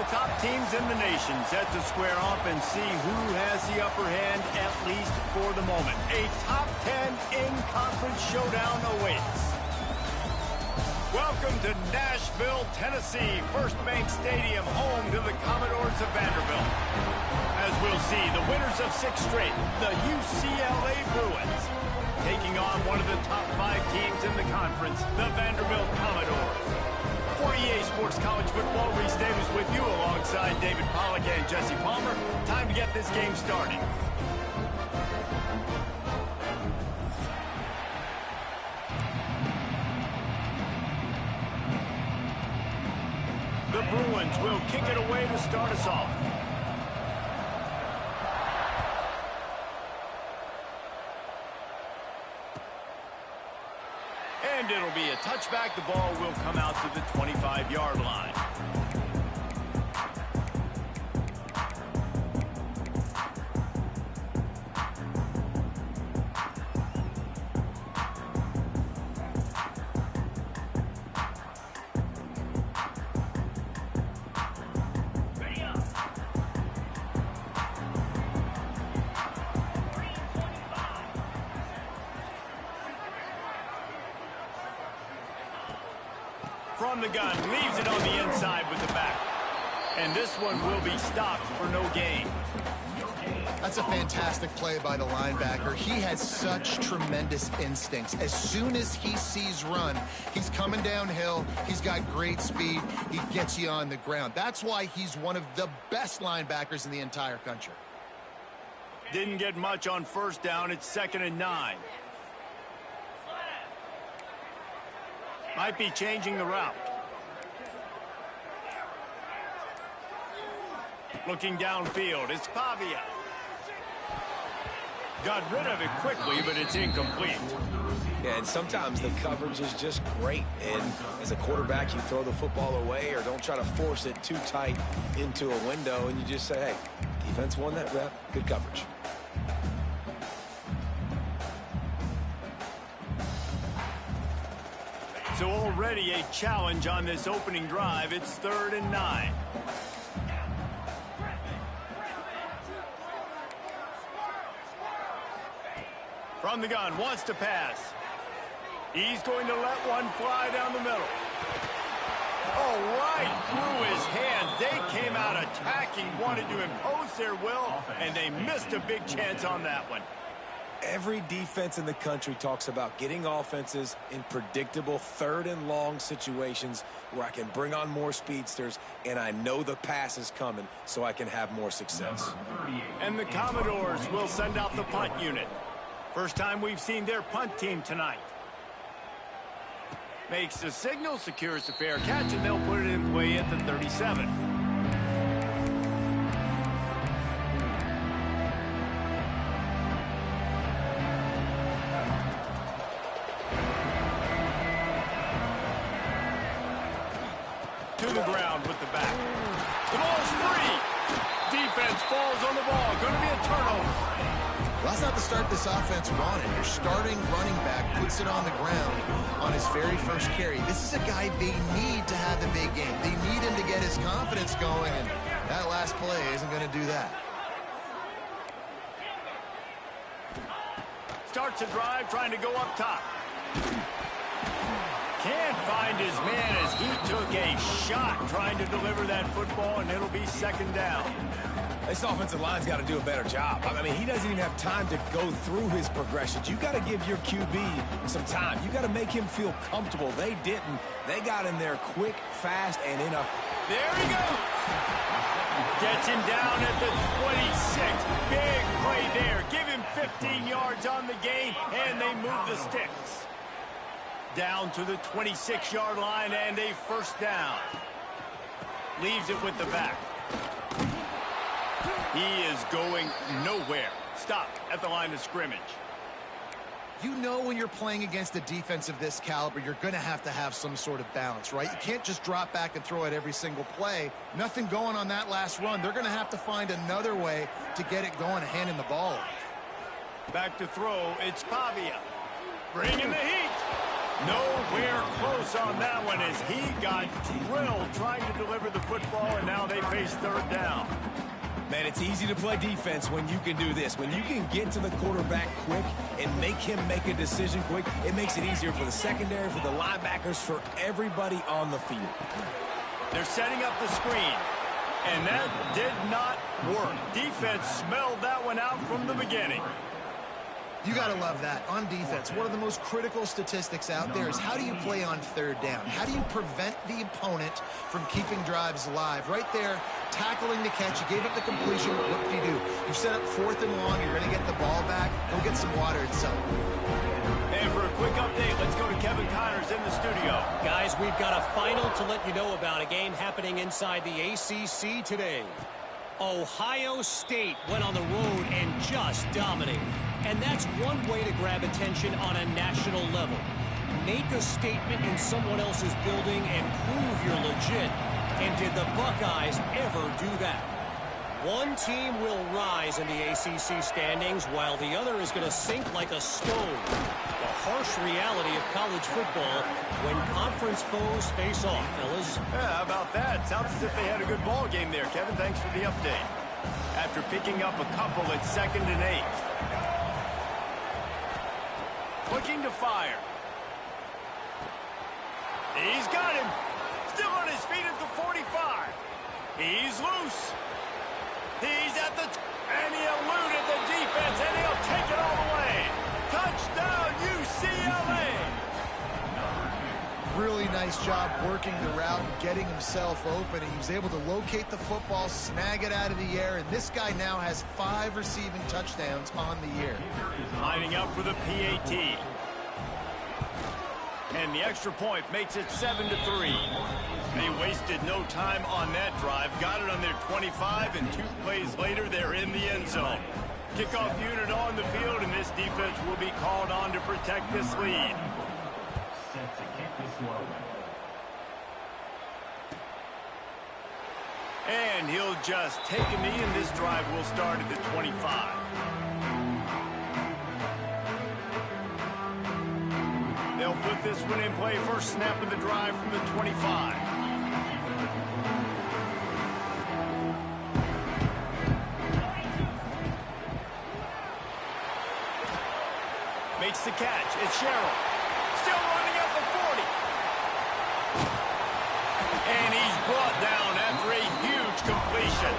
the top teams in the nation set to square off and see who has the upper hand, at least for the moment. A top 10 in-conference showdown awaits. Welcome to Nashville, Tennessee, First Bank Stadium, home to the Commodores of Vanderbilt. As we'll see, the winners of 6 straight, the UCLA Bruins, taking on one of the top 5 teams in the conference, the Vanderbilt Commodores. For EA Sports College Football, Reese Davis with you alongside David Pollack and Jesse Palmer. Time to get this game started. The Bruins will kick it away to start us off. And it'll be a touchback. The ball will come out to the 25-yard line. From the gun, leaves it on the inside with the back. And this one will be stopped for no gain. That's a fantastic play by the linebacker. He has such tremendous instincts. As soon as he sees run, he's coming downhill. He's got great speed. He gets you on the ground. That's why he's one of the best linebackers in the entire country. Didn't get much on first down. It's 2nd and 9. Might be changing the route. Looking downfield, it's Pavia. Got rid of it quickly, but it's incomplete. Yeah, and sometimes the coverage is just great. And as a quarterback, you throw the football away or don't try to force it too tight into a window, and you just say, hey, defense won that rep, good coverage. So already a challenge on this opening drive. It's 3rd and 9. From the gun, wants to pass. He's going to let one fly down the middle. Oh, right through his hands. They came out attacking, wanted to impose their will, and they missed a big chance on that one. Every defense in the country talks about getting offenses in predictable 3rd and long situations where I can bring on more speedsters and I know the pass is coming so I can have more success. And the Commodores will send out the punt unit. First time we've seen their punt team tonight. Makes the signal, secures the fair catch, and they'll put it in play at the 37. To the ground with the back. The ball's free. Defense falls on the ball. Going to be a turnover. Well, that's not the start this offense wanted. Your starting running back puts it on the ground on his very first carry. This is a guy they need to have the big game. They need him to get his confidence going, and that last play isn't going to do that. Starts a drive trying to go up top. Can't find his man as he took a shot trying to deliver that football, and it'll be 2nd down. This offensive line's got to do a better job. I mean, he doesn't even have time to go through his progressions. You got to give your QB some time. You got to make him feel comfortable. They didn't. They got in there quick, fast, and in a... There he goes. Gets him down at the 26. Big play there. Give him 15 yards on the game, and they move the sticks. Down to the 26-yard line and a 1st down. Leaves it with the back. He is going nowhere. Stop at the line of scrimmage. You know when you're playing against a defense of this caliber, you're going to have some sort of balance, right? You can't just drop back and throw it every single play. Nothing going on that last run. They're going to have to find another way to get it going and handing the ball off. Back to throw. It's Pavia. Bringing the heat. Nowhere close on that one as he got drilled trying to deliver the football, and now they face third down. Man, it's easy to play defense when you can do this. When you can get to the quarterback quick and make him make a decision quick, it makes it easier for the secondary, for the linebackers, for everybody on the field. They're setting up the screen, and that did not work. Defense smelled that one out from the beginning. You got to love that. On defense, one of the most critical statistics out there is how do you play on third down? How do you prevent the opponent from keeping drives alive? Right there, tackling the catch. You gave up the completion. What do? You set up 4th and long. You're going to get the ball back. Go get some water and some. And for a quick update, let's go to Kevin Connors in the studio. Guys, we've got a final to let you know about, a game happening inside the ACC today. Ohio State went on the road and just dominated. And that's one way to grab attention on a national level. Make a statement in someone else's building and prove you're legit. And did the Buckeyes ever do that? One team will rise in the ACC standings while the other is going to sink like a stone. The harsh reality of college football when conference foes face off, fellas. Yeah, how about that? Sounds as if they had a good ball game there, Kevin. Thanks for the update. After picking up a couple at 2nd and 8. Looking to fire. He's got him. Still on his feet at the 45. He's loose. He's at the... and he eluded the defense, and he'll take it all the way. Touchdown, UCLA. Really nice job working the route and getting himself open. He was able to locate the football, snag it out of the air, and this guy now has 5 receiving touchdowns on the year. Lining up for the PAT. And the extra point makes it 7-3. They wasted no time on that drive. Got it on their 25, and 2 plays later, they're in the end zone. Kickoff unit on the field, and this defense will be called on to protect this lead. And he'll just take a knee, and this drive will start at the 25. They'll put this one in play. First snap of the drive from the 25. Makes the catch. It's Sherrill. Still running at the 40. And he's brought down after a huge completion.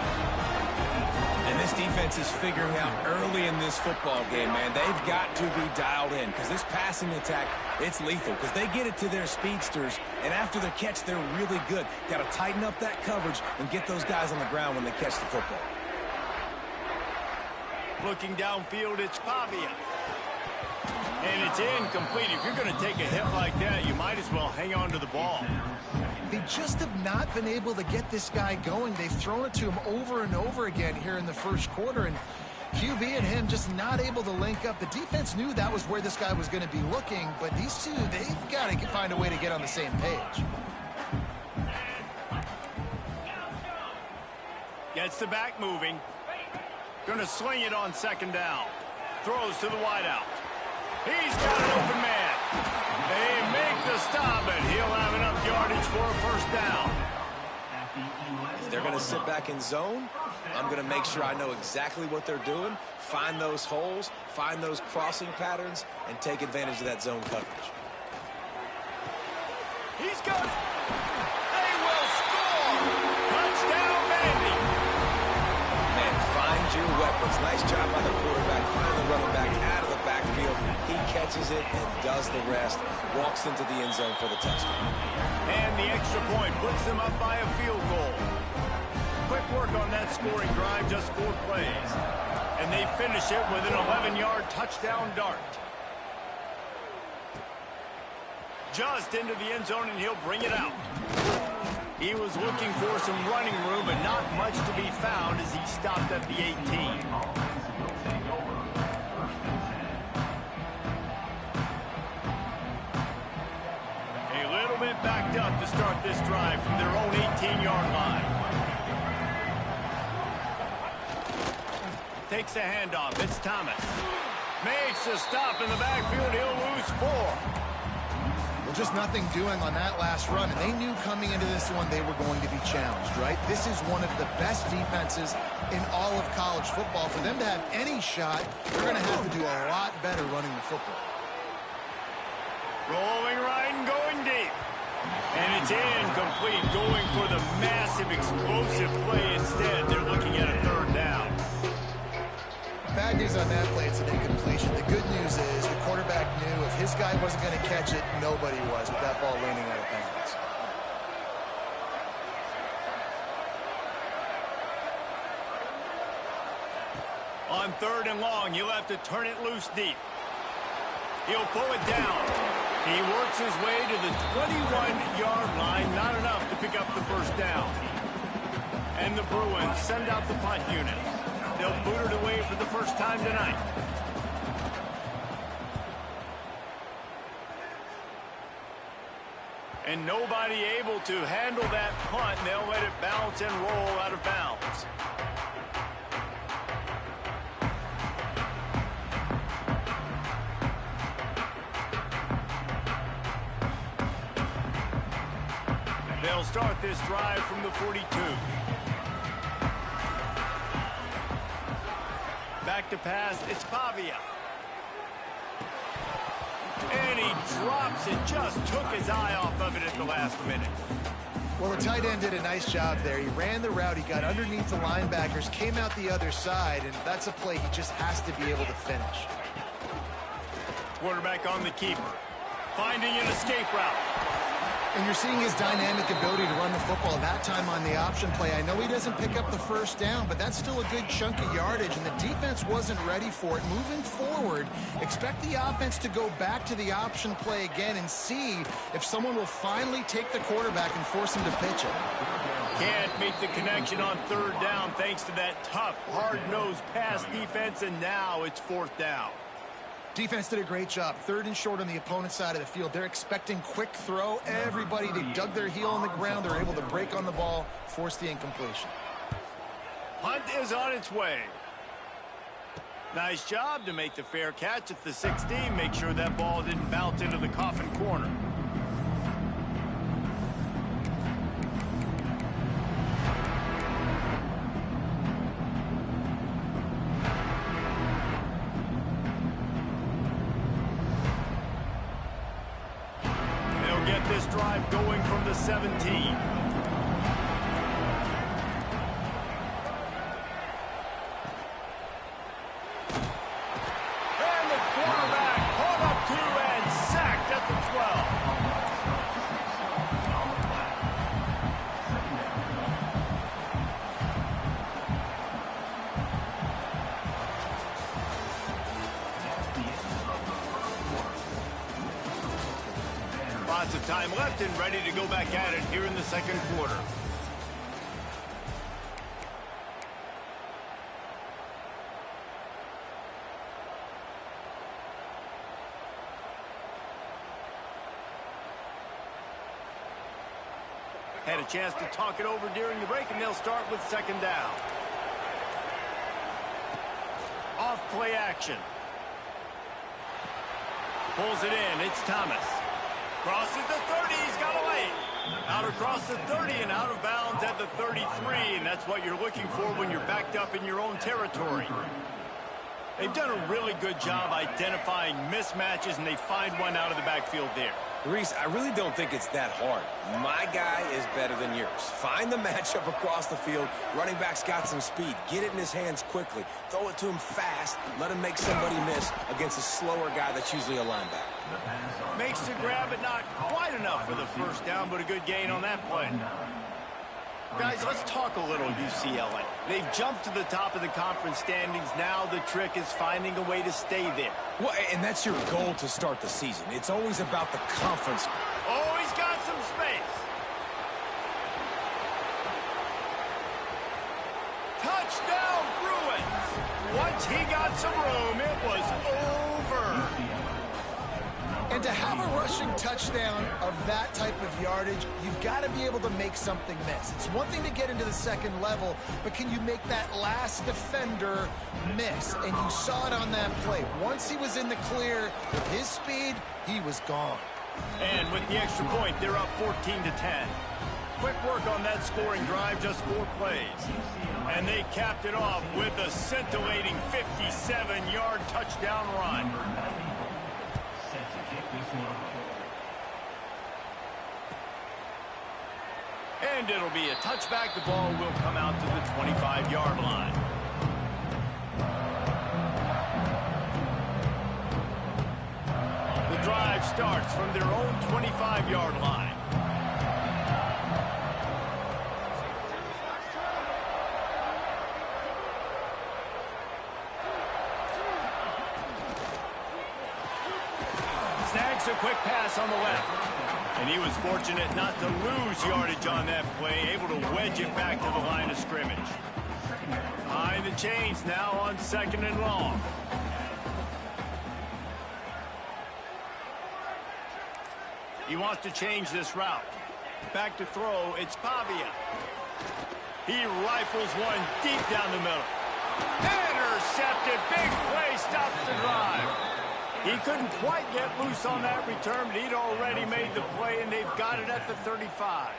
And this defense is figuring out early in this football game, man. They've got to be dialed in because this passing attack, it's lethal because they get it to their speedsters, and after the catch, they're really good. Got to tighten up that coverage and get those guys on the ground when they catch the football. Looking downfield, it's Pavia. And it's incomplete. If you're going to take a hit like that, you might as well hang on to the ball. They just have not been able to get this guy going. They've thrown it to him over and over again here in the first quarter, and QB and him just not able to link up. The defense knew that was where this guy was going to be looking, but these two, they've got to find a way to get on the same page. Gets the back moving. Going to sling it on 2nd down. Throws to the wideout. He's got an open man. They make the stop, and he'll have enough yardage for a first down. If they're going to sit back in zone, I'm going to make sure I know exactly what they're doing, find those holes, find those crossing patterns, and take advantage of that zone coverage. He's got it. They will score. Touchdown, Vandy. Man, find your weapons. Nice job by the quarterback. Find the running back out of the backfield. He catches it and does the rest. Walks into the end zone for the touchdown. And the extra point puts them up by a field goal. Quick work on that scoring drive, just 4 plays. And they finish it with an 11-yard touchdown dart. Just into the end zone, and he'll bring it out. He was looking for some running room, but not much to be found as he stopped at the 18. Backed up to start this drive from their own 18-yard line. Takes a handoff. It's Thomas. Makes a stop in the backfield. He'll lose 4. Well, just nothing doing on that last run, and they knew coming into this one they were going to be challenged, right? This is one of the best defenses in all of college football. For them to have any shot, they're going to have to do a lot better running the football. Rolling right and going deep. And it's incomplete, going for the massive explosive play instead. They're looking at a third down. Bad news on that play, it's an incompletion. The good news is the quarterback knew if his guy wasn't going to catch it, nobody was with that ball landing out of bounds. On 3rd and long, he'll have to turn it loose deep. He'll pull it down. He works his way to the 21-yard line. Not enough to pick up the first down. And the Bruins send out the punt unit. They'll boot it away for the first time tonight. And nobody able to handle that punt. They'll let it bounce and roll out of bounds. They'll start this drive from the 42. Back to pass, it's Pavia. And he drops it, just took his eye off of it at the last minute. Well, the tight end did a nice job there. He ran the route, he got underneath the linebackers, came out the other side, and that's a play he just has to be able to finish. Quarterback on the keeper, finding an escape route. And you're seeing his dynamic ability to run the football that time on the option play. I know he doesn't pick up the first down, but that's still a good chunk of yardage, and the defense wasn't ready for it. Moving forward, expect the offense to go back to the option play again and see if someone will finally take the quarterback and force him to pitch it. Can't make the connection on 3rd down thanks to that tough, hard-nosed pass defense, and now it's 4th down. Defense did a great job. 3rd and short on the opponent's side of the field. They're expecting quick throw. Everybody, they dug their heel on the ground. They're able to break on the ball, force the incompletion. Hunt is on its way. Nice job to make the fair catch at the 16. Make sure that ball didn't bounce into the coffin corner. Get this drive going from the 17. And the quarterback caught up to and sacked at the 12. Lots of time left and ready to go back at it here in the 2nd quarter. Had a chance to talk it over during the break, and they'll start with 2nd down. Off play action. Pulls it in, it's Thomas. Crosses the 30, he's got away. Out across the 30 and out of bounds at the 33, and that's what you're looking for when you're backed up in your own territory. They've done a really good job identifying mismatches, and they find one out of the backfield there. Reese, I really don't think it's that hard. My guy is better than yours. Find the matchup across the field. Running back's got some speed. Get it in his hands quickly. Throw it to him fast. Let him make somebody miss against a slower guy that's usually a linebacker. Makes the grab, but not quite enough for the first down, but a good gain on that play. Guys, let's talk a little UCLA. They've jumped to the top of the conference standings. Now the trick is finding a way to stay there. Well, and that's your goal to start the season. It's always about the conference. Oh, he's got some space. Touchdown, Bruins. Once he got some room, it was over. And to have a rushing touchdown of that type of yardage, you've got to be able to make something miss. It's one thing to get into the 2nd level, but can you make that last defender miss? And you saw it on that play. Once he was in the clear, with his speed, he was gone. And with the extra point, they're up 14-10. Quick work on that scoring drive, just 4 plays. And they capped it off with a scintillating 57-yard touchdown run. And it'll be a touchback. The ball will come out to the 25-yard line. The drive starts from their own 25-yard line. Snags a quick pass on the left. And he was fortunate not to lose yardage on that play, able to wedge it back to the line of scrimmage. Behind the chains now on 2nd and long. He wants to change this route. Back to throw, it's Pavia. He rifles one deep down the middle. Intercepted, big play, stops the drive. He couldn't quite get loose on that return, but he'd already made the play, and they've got it at the 35.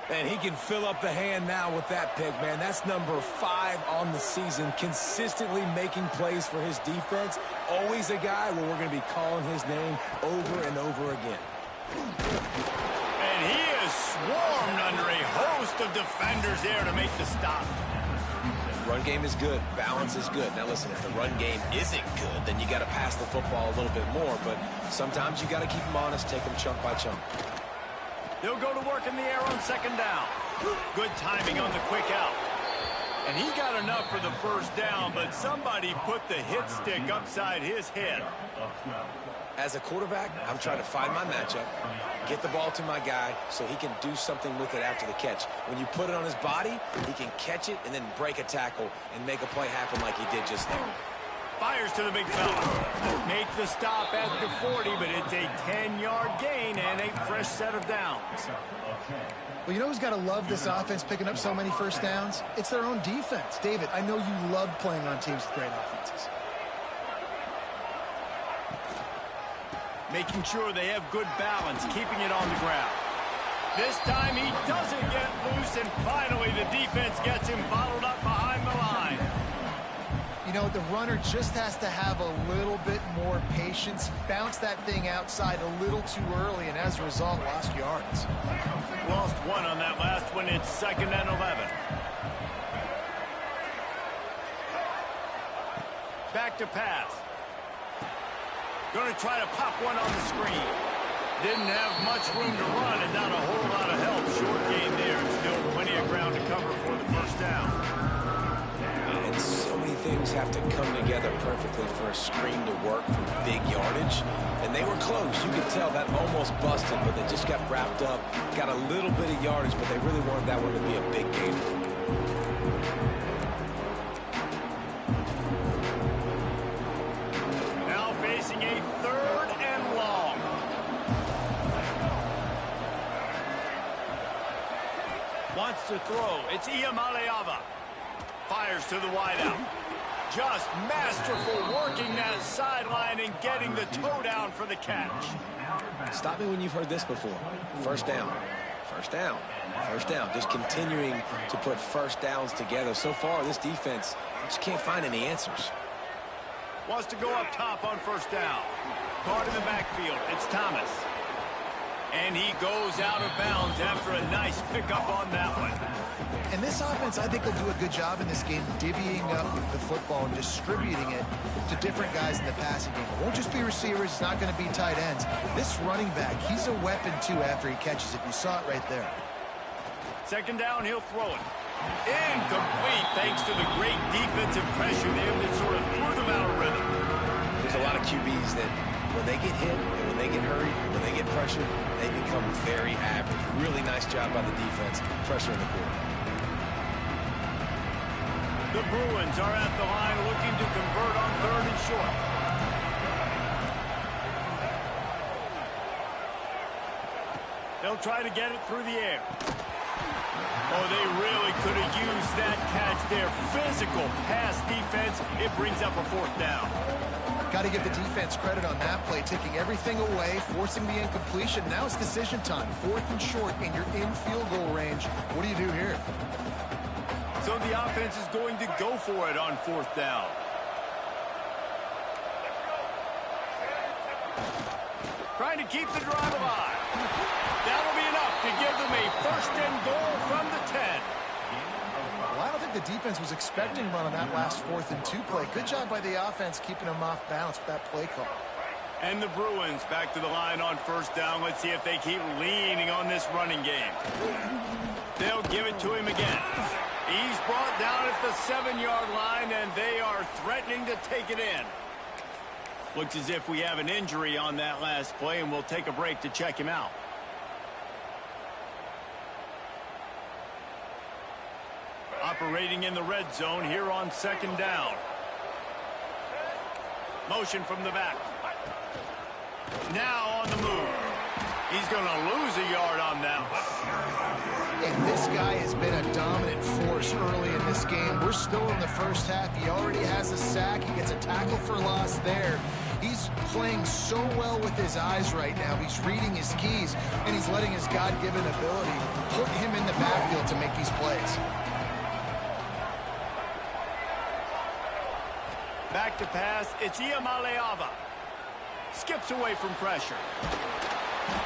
And he can fill up the hand now with that pick, man. That's number 5 on the season, consistently making plays for his defense. Always a guy where we're going to be calling his name over and over again. And he is swarmed under a host of defenders there to make the stop. Run game is good. Balance is good. Now, listen, if the run game isn't good, then you got to pass the football a little bit more. But sometimes you got to keep them honest, take them chunk by chunk. They'll go to work in the air on 2nd down. Good timing on the quick out. And he got enough for the first down, but somebody put the hit stick upside his head. As a quarterback, I'm trying to find my matchup, get the ball to my guy so he can do something with it after the catch. When you put it on his body, he can catch it and then break a tackle and make a play happen like he did just there. Fires to the big fella. Make the stop at the 40, but it's a 10-yard gain and a fresh set of downs. Well, you know who's got to love this offense picking up so many first downs? It's their own defense. David, I know you love playing on teams with great offenses. Making sure they have good balance, keeping it on the ground. This time he doesn't get loose, and finally the defense gets him bottled up behind the line. You know, the runner just has to have a little bit more patience. Bounce that thing outside a little too early, and as a result, lost yards. Lost one on that last one. It's 2nd and 11. Back to pass. Going to try to pop one on the screen. Didn't have much room to run and not a whole lot of help. Short gain there and still plenty of ground to cover for the first down. And so many things have to come together perfectly for a screen to work for big yardage. And they were close. You could tell that almost busted, but they just got wrapped up, got a little bit of yardage, but they really wanted that one to be a big gain. Facing a 3rd and long. Wants to throw. It's Iamaleava. Fires to the wideout. Just masterful working that sideline and getting the toe down for the catch. Stop me when you've heard this before. First down. First down. First down. Just continuing to put first downs together. So far, this defense just can't find any answers. Wants to go up top on first down. Caught in the backfield. It's Thomas. And he goes out of bounds after a nice pickup on that one. And this offense, I think, will do a good job in this game divvying up the football and distributing it to different guys in the passing game. It won't just be receivers. It's not going to be tight ends. This running back, he's a weapon, too, after he catches it. You saw it right there. 2nd down, he'll throw it. Incomplete, thanks to the great defensive pressure there that sort of threw them out of rhythm. There's a lot of QBs that when they get hit, and when they get hurried, and when they get pressured, they become very average. Really nice job by the defense, pressuring the quarterback. The Bruins are at the line looking to convert on 3rd and short. They'll try to get it through the air. Oh, they really could have used that catch there. Physical pass defense. It brings up a 4th down. Got to give the defense credit on that play, taking everything away, forcing the incompletion. Now it's decision time. 4th and short, and you're in field goal range. What do you do here? So the offense is going to go for it on 4th down. Trying to keep the drive alive. That'll be enough to give them a 1st and goal from the 10. Well, I don't think the defense was expecting run on that last 4th and 2 play. Good job by the offense keeping them off balance with that play call. And the Bruins back to the line on 1st down. Let's see if they keep leaning on this running game. They'll give it to him again. He's brought down at the 7-yard line, and they are threatening to take it in. Looks as if we have an injury on that last play, and we'll take a break to check him out. Operating in the red zone here on 2nd down. Motion from the back. Now on the move. He's going to lose a yard on that one. And this guy has been a dominant force early in this game. We're still in the first half. He already has a sack. He gets a tackle for loss there. He's playing so well with his eyes right now. He's reading his keys, and he's letting his God-given ability put him in the backfield to make these plays. Back to pass. It's Ncaa. Skips away from pressure.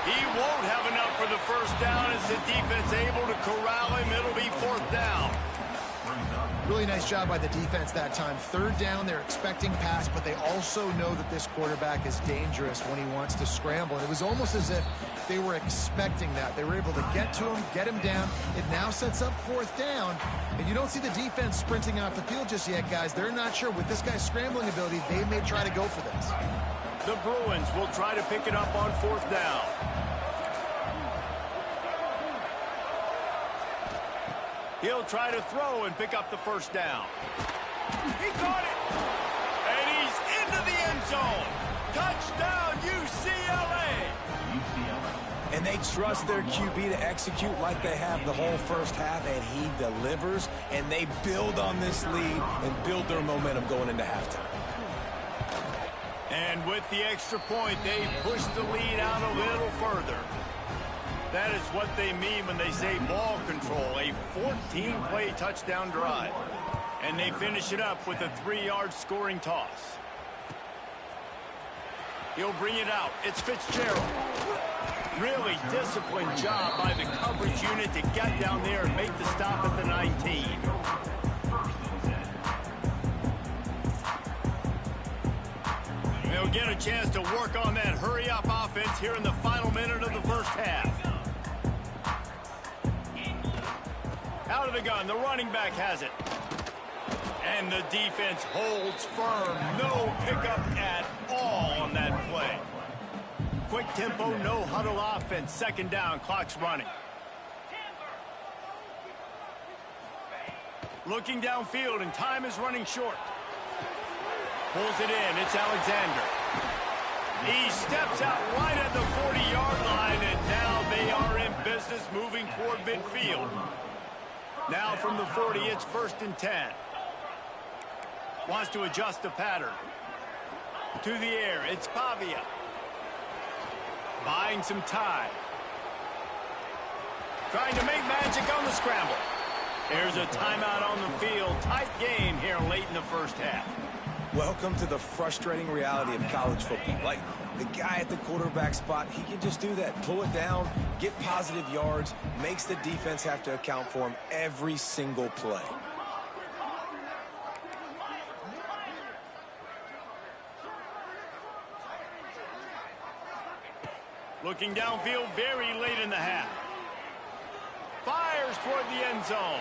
He won't have enough for the 1st down as the defense able to corral him. It'll be 4th down. Really nice job by the defense that time. 3rd down, they're expecting pass, but they also know that this quarterback is dangerous when he wants to scramble. And it was almost as if they were expecting that. They were able to get to him, get him down. It now sets up 4th down. And you don't see the defense sprinting off the field just yet, guys. They're not sure. With this guy's scrambling ability, they may try to go for this. The Bruins will try to pick it up on 4th down. He'll try to throw and pick up the 1st down. He caught it! And he's into the end zone! Touchdown, UCLA! And they trust their QB to execute like they have the whole first half, and he delivers, and they build on this lead and build their momentum going into halftime. And with the extra point, they push the lead out a little further. That is what they mean when they say ball control, a 14-play touchdown drive. And they finish it up with a 3-yard scoring toss. He'll bring it out. It's Fitzgerald. Really disciplined job by the coverage unit to get down there and make the stop at the 19. They'll get a chance to work on that hurry-up offense here in the final minute of the first half. Out of the gun, the running back has it. And the defense holds firm. No pickup at all on that play. Quick tempo, no huddle offense. 2nd down, clock's running. Looking downfield, and time is running short. Pulls it in, it's Alexander. He steps out right at the 40-yard line, and now they are in business moving toward midfield. Now from the 40, it's 1st and 10. Wants to adjust the pattern. To the air, it's Pavia. Buying some time. Trying to make magic on the scramble. There's a timeout on the field. Tight game here late in the first half. Welcome to the frustrating reality of college football. Like, the guy at the quarterback spot, he can just do that. Pull it down, get positive yards, makes the defense have to account for him every single play. Looking downfield very late in the half. Fires toward the end zone.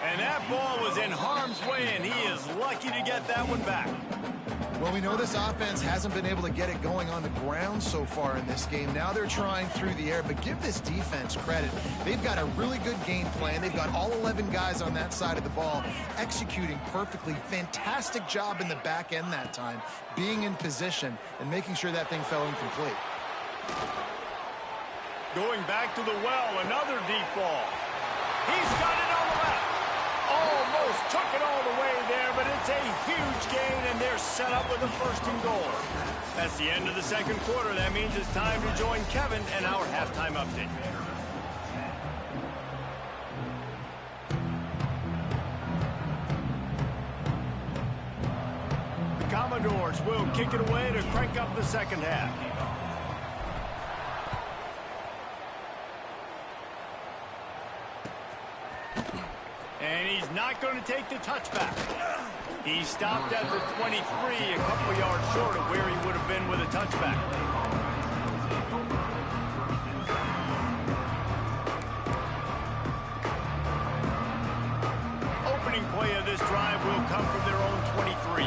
And that ball was in harm's way, and he is lucky to get that one back. Well, we know this offense hasn't been able to get it going on the ground so far in this game. Now they're trying through the air, but give this defense credit. They've got a really good game plan. They've got all 11 guys on that side of the ball executing perfectly. Fantastic job in the back end that time, being in position and making sure that thing fell incomplete. Going back to the well, another deep ball. He's got it on the left. Almost almost took it all the way there, but it's a huge gain, and they're set up with a 1st and goal. That's the end of the 2nd quarter. That means it's time to join Kevin and our halftime update. The Commodores will kick it away to crank up the 2nd half. And he's not going to take the touchback. He stopped at the 23, a couple yards short of where he would have been with a touchback. Opening play of this drive will come from their own 23.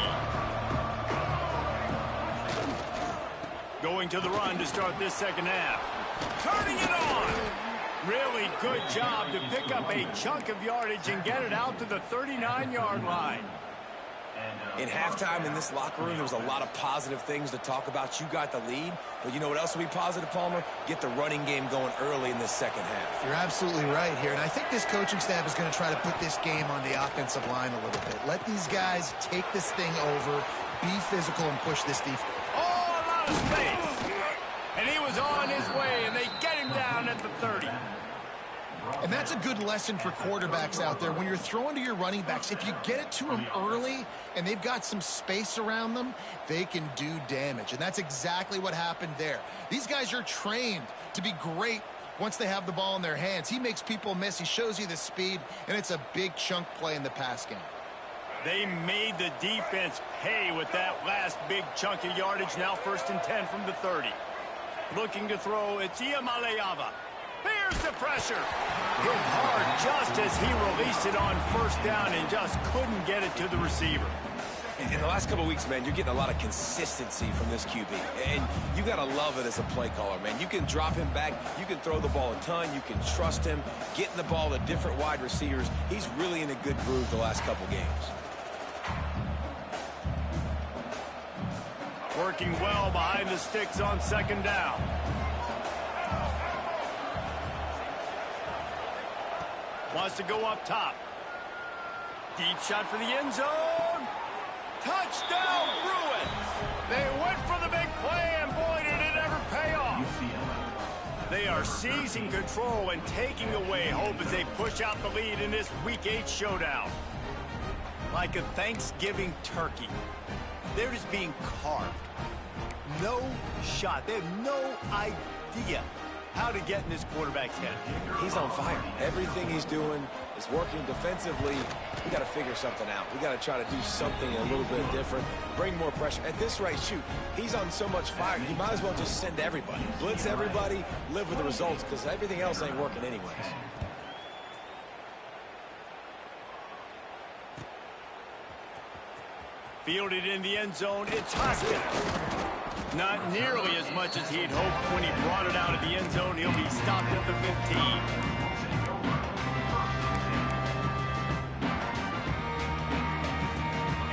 Going to the run to start this 2nd half. Turning it on! Really good job to pick up a chunk of yardage and get it out to the 39-yard line. In halftime in this locker room, there was a lot of positive things to talk about. You got the lead, but you know what else will be positive, Palmer? Get the running game going early in this 2nd half. You're absolutely right here, and I think this coaching staff is going to try to put this game on the offensive line a little bit. Let these guys take this thing over, be physical, and push this defense. Oh, a lot of space. And he was on his way, and they get him down at the 30. And that's a good lesson for quarterbacks out there. When you're throwing to your running backs, if you get it to them early and they've got some space around them, they can do damage. And that's exactly what happened there. These guys are trained to be great once they have the ball in their hands. He makes people miss. He shows you the speed, and it's a big chunk play in the pass game. They made the defense pay with that last big chunk of yardage. Now 1st and 10 from the 30. Looking to throw, it's Ncaa. Here's the pressure. Hit hard just as he released it on 1st down and just couldn't get it to the receiver. In the last couple of weeks, man, you're getting a lot of consistency from this QB. And you got to love it as a play caller, man. You can drop him back. You can throw the ball a ton. You can trust him, getting the ball to different wide receivers. He's really in a good groove the last couple games. Working well behind the sticks on 2nd down. Wants to go up top. Deep shot for the end zone. Touchdown, Bruins! They went for the big play, and boy, did it ever pay off. They are seizing control and taking away hope as they push out the lead in this Week 8 showdown. Like a Thanksgiving turkey, they're just being carved. No shot. They have no idea how to get in this quarterback's head. He's on fire. Everything he's doing is working defensively. We got to figure something out. We got to try to do something a little bit different, bring more pressure. At this rate, shoot, he's on so much fire, you might as well just send everybody. Blitz everybody, live with the results, because everything else ain't working anyways. Fielded in the end zone, it's Hoskins. Not nearly as much as he'd hoped when he brought it out of the end zone. He'll be stopped at the 15.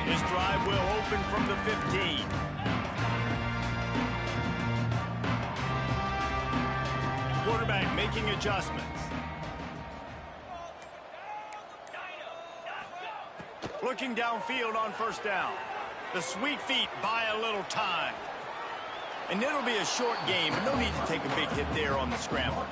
His drive will open from the 15. Quarterback making adjustments. Looking downfield on 1st down. The sweet feet buy a little time. And it'll be a short game, but no need to take a big hit there on the scramble.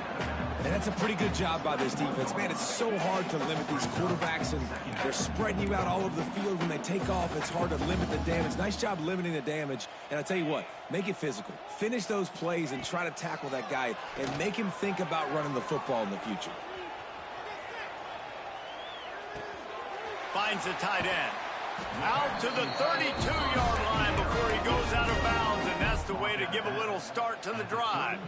And that's a pretty good job by this defense. Man, it's so hard to limit these quarterbacks, and they're spreading you out all over the field. When they take off, it's hard to limit the damage. Nice job limiting the damage. And I tell you what, make it physical. Finish those plays and try to tackle that guy and make him think about running the football in the future. Finds the tight end. Out to the 32-yard line before he goes out of bounds, and that's the way to give a little start to the drive.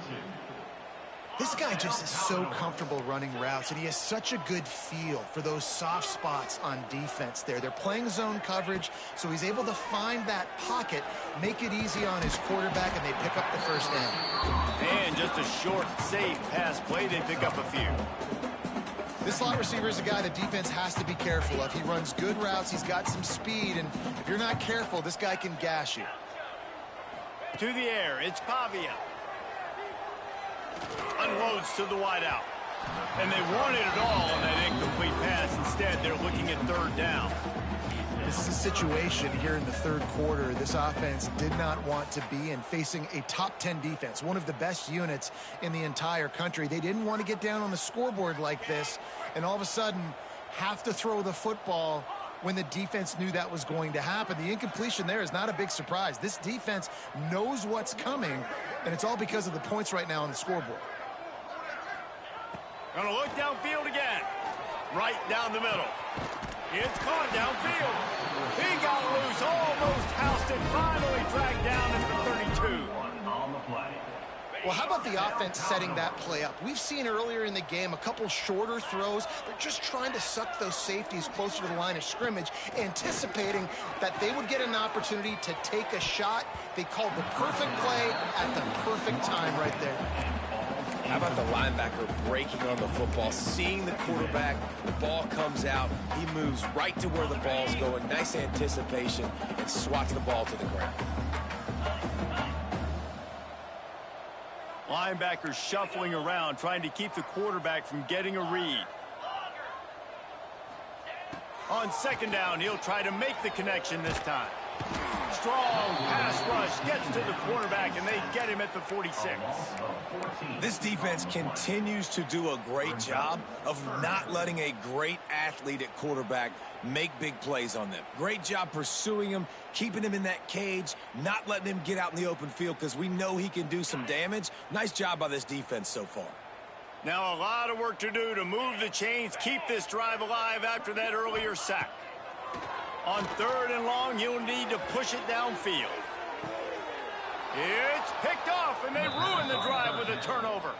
This guy just is so comfortable running routes, and he has such a good feel for those soft spots on defense there. They're playing zone coverage, so he's able to find that pocket, make it easy on his quarterback, and they pick up the 1st down. And just a short, safe pass play, they pick up a few. This slot receiver is a guy the defense has to be careful of. He runs good routes, he's got some speed, and if you're not careful, this guy can gash you. To the air, it's Pavia. Unloads to the wideout. And they wanted it all on that incomplete pass. Instead, they're looking at third down. This is a situation here in the third quarter this offense did not want to be in, facing a top 10 defense, one of the best units in the entire country. They didn't want to get down on the scoreboard like this and all of a sudden have to throw the football when the defense knew that was going to happen. The incompletion there is not a big surprise. This defense knows what's coming, and it's all because of the points right now on the scoreboard. Gonna look downfield again. Right down the middle. It's caught downfield. He got loose, almost housed it, finally dragged down at the 32. Well, how about the offense setting that play up? We've seen earlier in the game a couple shorter throws. They're just trying to suck those safeties closer to the line of scrimmage, anticipating that they would get an opportunity to take a shot. They called the perfect play at the perfect time right there. How about the linebacker breaking on the football, seeing the quarterback, the ball comes out, he moves right to where the ball's going, nice anticipation, and swats the ball to the ground. Linebackers shuffling around, trying to keep the quarterback from getting a read. On second down, he'll try to make the connection this time. Strong pass rush gets to the quarterback, and they get him at the 46. This defense continues to do a great job of not letting a great athlete at quarterback make big plays on them. Great job pursuing him, keeping him in that cage, not letting him get out in the open field because we know he can do some damage. Nice job by this defense so far. Now a lot of work to do to move the chains, keep this drive alive after that earlier sack. On third and long, you'll need to push it downfield. It's picked off, and they ruin the drive with a turnover.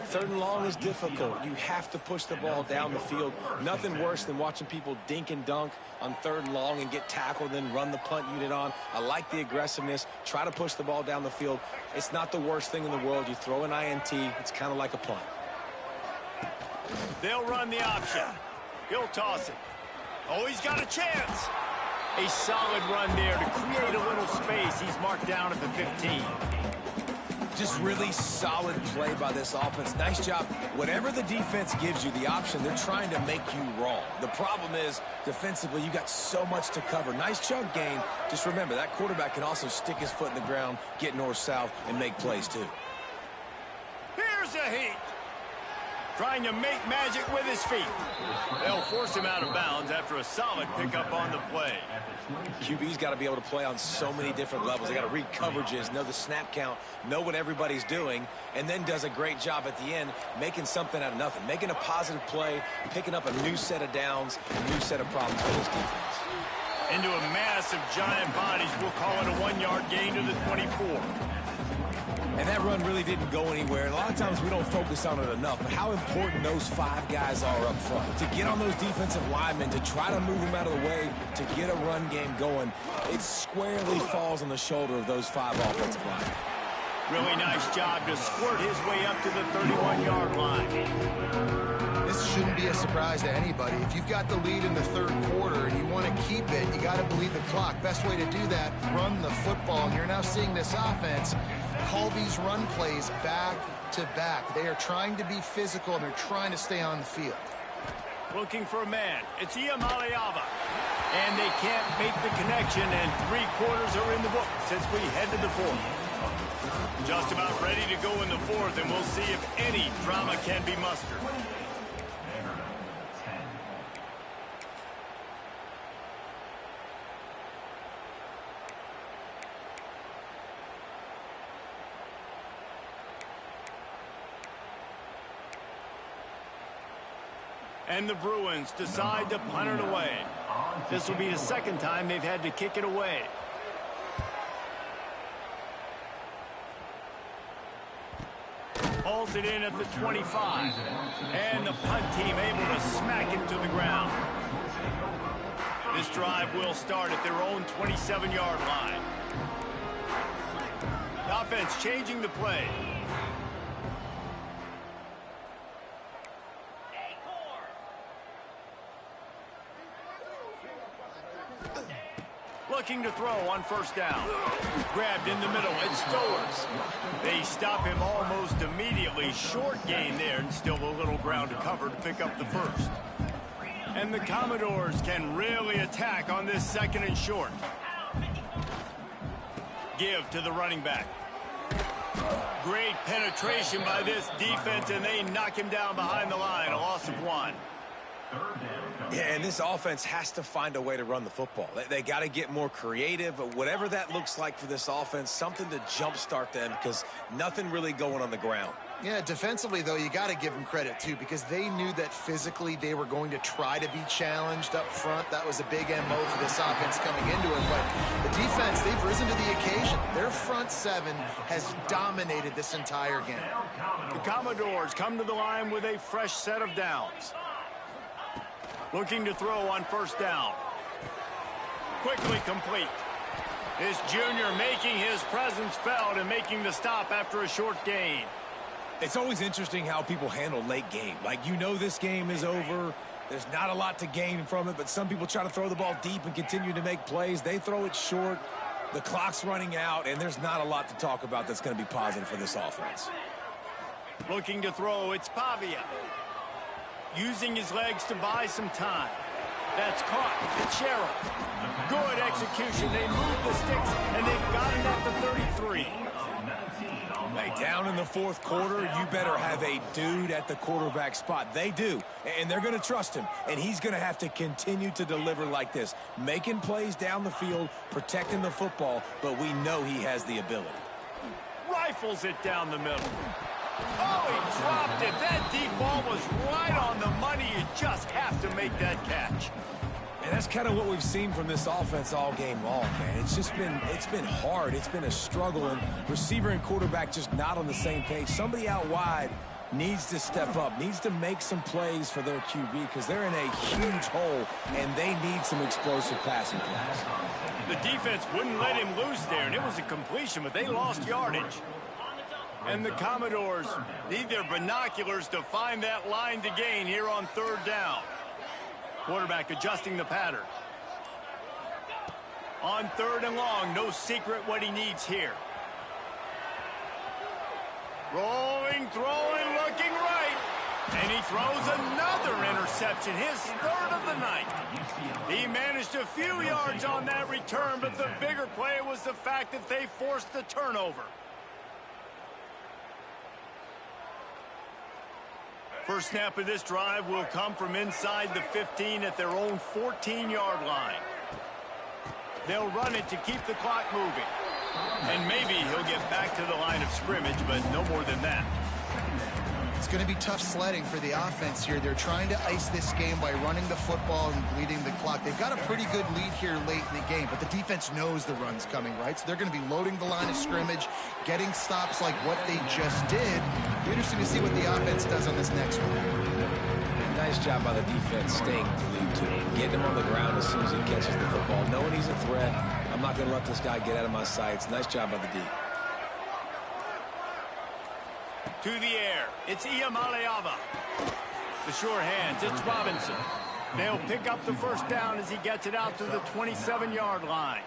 Third and long is difficult. You have to push the ball down the field. Nothing worse than watching people dink and dunk on third and long and get tackled, then run the punt unit on. I like the aggressiveness. Try to push the ball down the field. It's not the worst thing in the world. You throw an INT, it's kind of like a punt. They'll run the option. He'll toss it. Oh, he's got a chance. A solid run there to create a little space. He's marked down at the 15. Just really solid play by this offense. Nice job. Whatever the defense gives you the option, they're trying to make you wrong. The problem is, defensively, you got so much to cover. Nice chunk gain. Just remember, that quarterback can also stick his foot in the ground, get north-south, and make plays too. Here's a heat. Trying to make magic with his feet. They'll force him out of bounds after a solid pickup on the play. QB's got to be able to play on so many different levels. They got to read coverages, know the snap count, know what everybody's doing, and then does a great job at the end making something out of nothing, making a positive play, picking up a new set of downs, a new set of problems for this defense. Into a mass of giant bodies, we'll call it a 1-yard gain to the 24. And that run really didn't go anywhere. And a lot of times we don't focus on it enough, but how important those 5 guys are up front. To get on those defensive linemen, to try to move them out of the way, to get a run game going, it squarely falls on the shoulder of those 5 offensive linemen. Really nice job to squirt his way up to the 31-yard line. This shouldn't be a surprise to anybody. If you've got the lead in the third quarter and you want to keep it, you got to bleed the clock. Best way to do that, run the football. And you're now seeing this offense call these run plays back to back. They are trying to be physical, and they're trying to stay on the field. Looking for a man. It's Ncaa. And they can't make the connection, and 3 quarters are in the books as we head to the 4th. Just about ready to go in the 4th, and we'll see if any drama can be mustered. And the Bruins decide to punt it away. This will be the second time they've had to kick it away. Hauls it in at the 25. And the punt team able to smack it to the ground. This drive will start at their own 27-yard line. The offense changing the play. looking to throw on first down. Grabbed in the middle, it's Stowers. They stop him almost immediately. Short gain there, and still a little ground to cover to pick up the first. And the Commodores can really attack on this 2nd and short. Give to the running back. Great penetration by this defense, and they knock him down behind the line. A loss of 1. Yeah, and this offense has to find a way to run the football. They got to get more creative, but whatever that looks like for this offense, something to jumpstart them, because nothing really going on the ground. Yeah, defensively, though, you got to give them credit, too, because they knew that physically they were going to try to be challenged up front. That was a big MO for this offense coming into it. But the defense, they've risen to the occasion. Their front 7 has dominated this entire game. The Commodores come to the line with a fresh set of downs. Looking to throw on first down. Quickly complete. This junior making his presence felt and making the stop after a short gain. It's always interesting how people handle late game. Like, you know this game is over. There's not a lot to gain from it, but some people try to throw the ball deep and continue to make plays. They throw it short. The clock's running out, and there's not a lot to talk about that's going to be positive for this offense. Looking to throw, it's Pavia. Using his legs to buy some time. That's caught. It's Sherrill. Good execution. They move the sticks, and they've got it at the 33. Hey, down in the 4th quarter, you better have a dude at the quarterback spot. They do, and they're going to trust him, and he's going to have to continue to deliver like this, making plays down the field, protecting the football, but we know he has the ability. Rifles it down the middle. Oh, he dropped it. That deep ball was right on the money. You just have to make that catch. And that's kind of what we've seen from this offense all game long, man. It's been hard. It's been a struggle, and receiver and quarterback just not on the same page. Somebody out wide needs to step up, needs to make some plays for their QB, because they're in a huge hole, and they need some explosive passing plays. The defense wouldn't let him loose there, and it was a completion, but they lost yardage. And the Commodores need their binoculars to find that line to gain here on 3rd down. Quarterback adjusting the pattern. On 3rd and long, no secret what he needs here. Rolling, throwing, looking right. And he throws another interception, his 3rd of the night. He managed a few yards on that return, but the bigger play was the fact that they forced the turnover. First snap of this drive will come from inside the 15 at their own 14-yard line. They'll run it to keep the clock moving. And maybe he'll get back to the line of scrimmage, but no more than that. It's going to be tough sledding for the offense here. They're trying to ice this game by running the football and bleeding the clock. They've got a pretty good lead here late in the game, but the defense knows the run's coming, right? So they're going to be loading the line of scrimmage, getting stops like what they just did. It'll be interesting to see what the offense does on this next one. Nice job by the defense staying glued to him, getting him on the ground as soon as he catches the football, knowing he's a threat. I'm not going to let this guy get out of my sights. Nice job by the D. To the air, it's Iamaleava. The sure hands, it's Robinson. They'll pick up the first down as he gets it out to the 27-yard line.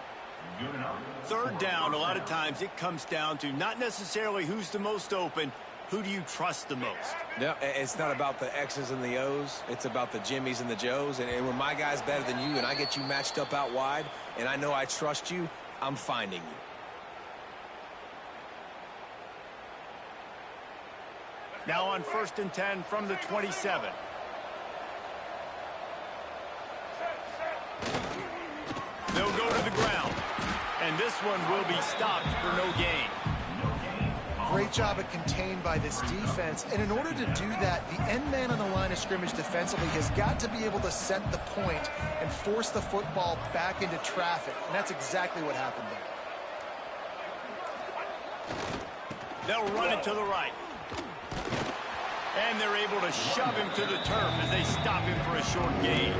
3rd down, a lot of times it comes down to not necessarily who's the most open, who do you trust the most? No, it's not about the X's and the O's. It's about the Jimmies and the Joes. And when my guy's better than you and I get you matched up out wide and I know I trust you, I'm finding you. Now on 1st and 10 from the 27. They'll go to the ground. And this one will be stopped for no gain. Great job at contained by this defense. And in order to do that, the end man on the line of scrimmage defensively has got to be able to set the point and force the football back into traffic. And that's exactly what happened there. They'll run it to the right. And they're able to shove him to the turf as they stop him for a short gain.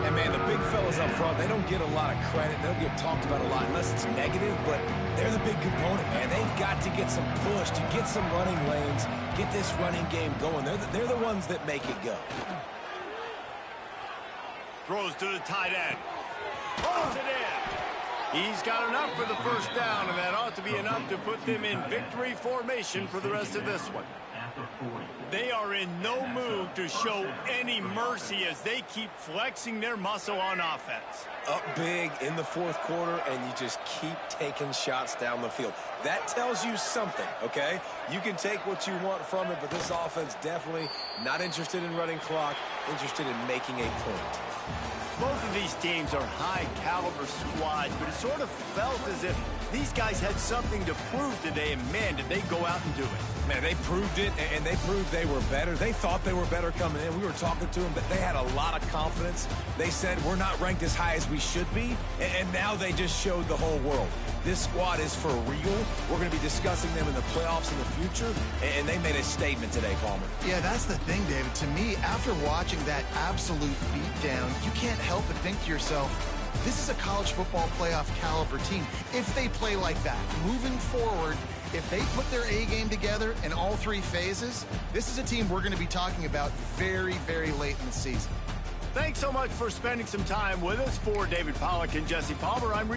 And, man, the big fellas up front, they don't get a lot of credit. They don't get talked about a lot unless it's negative, but they're the big component, man. They've got to get some push, to get some running lanes, get this running game going. They're the ones that make it go. Throws to the tight end. Throws it in. He's got enough for the first down, and that ought to be enough to put them in victory formation for the rest of this one. They are in no mood to show any mercy as they keep flexing their muscle on offense. Up big in the fourth quarter, and you just keep taking shots down the field. That tells you something, okay? You can take what you want from it, but this offense definitely not interested in running clock, interested in making a point. Both of these teams are high-caliber squads, but it sort of felt as if these guys had something to prove today, and man, did they go out and do it. Man, they proved it, and they proved they were better. They thought they were better coming in. We were talking to them, but they had a lot of confidence. They said, we're not ranked as high as we should be, and now they just showed the whole world. This squad is for real. We're going to be discussing them in the playoffs in the future, and they made a statement today, Palmer. Yeah, that's the thing, David. To me, after watching that absolute beatdown, you can't help but think to yourself, this is a college football playoff caliber team. If they play like that, moving forward, if they put their A game together in all three phases, this is a team we're going to be talking about very, very late in the season. Thanks so much for spending some time with us. For David Pollack and Jesse Palmer, I'm